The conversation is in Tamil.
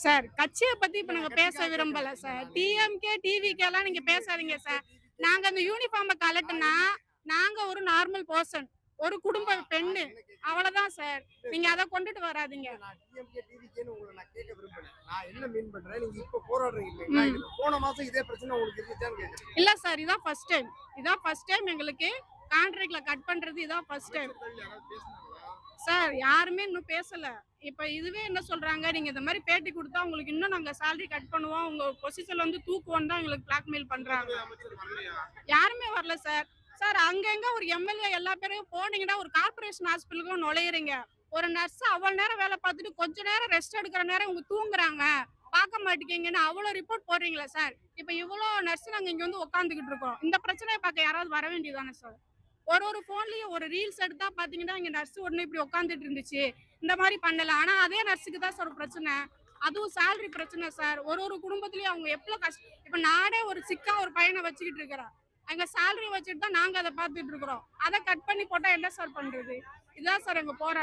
சார் கட்சியை பத்தி இப்ப நாங்க பேச விரும்பல சார். டிஎம்கே டிவிகே எல்லாம் நீங்க பேசாதீங்க சார். நாங்க அந்த யூனிஃபார்மை கலட்டுனா நாங்க ஒரு நார்மல் பர்சன், ஒரு குடும்ப பெண்ணு, அவ்வளவுதான் சார். நீங்க அதை கொண்டுட்டு வராதீங்க. இல்ல சார், இதான் ஃபர்ஸ்ட் டைம். இதான் ஃபர்ஸ்ட் டைம் எங்களுக்கு கான்ட்ராக்ட்ல கட் பண்றது. இதான் ஃபர்ஸ்ட் டைம் சார். யாருமே இன்னும் பேசல. இப்ப இதுவே என்ன சொல்றாங்க, நீங்க இந்த மாதிரி பேட்டி கொடுத்தா உங்களுக்கு இன்னும் நாங்க சேலரி கட் பண்ணுவோம், உங்க பொசிஷன்ல வந்து தூக்குவோம் தான் எங்களுக்கு பிளாக்மெயில் பண்றாங்க. யாருமே வரல சார். சார் அங்கங்க ஒரு எம்எல்ஏ எல்லா பேரையும் போனீங்கன்னா ஒரு கார்பரேஷன் ஹாஸ்பிட்டலுக்கும் நுழையிறீங்க. ஒரு நர்ஸ் அவ்வளவு நேரம் வேலை பார்த்துட்டு கொஞ்ச நேரம் ரெஸ்ட் எடுக்கிற நேரம் இவங்க தூங்குறாங்க, பார்க்க மாட்டேங்கன்னு அவ்வளவு ரிப்போர்ட் போடுறீங்களா சார்? இப்ப இவ்வளவு நர்ஸ் நாங்க இங்க வந்து உட்காந்துக்கிட்டு இருக்கோம். இந்த பிரச்சனையை பார்க்க யாராவது வர வேண்டியதானே சார்? ஒரு போன்லயும் ஒரு ரீல்ஸ் எடுத்தா பாத்தீங்கன்னா இங்க நர்ஸ் உடனே இப்படி உட்காந்துட்டு இருந்துச்சு, இந்த மாதிரி பண்ணல. ஆனா அதே நர்ஸுக்கு தான் சார் பிரச்சனை. அதுவும் சேலரி பிரச்சனை சார். ஒரு குடும்பத்திலயும் அவங்க எவ்வளவு கஷ்டம். இப்ப நானே ஒரு சிக்கா ஒரு பையனை வச்சுக்கிட்டு இருக்கிறேன். அங்க சேலரி வச்சுட்டு தான் நாங்க அதை பார்த்துட்டு இருக்கிறோம். அதை கட் பண்ணி போட்டா என்ன சார் பண்றது? இதான் சார் எங்க போராட்டம்.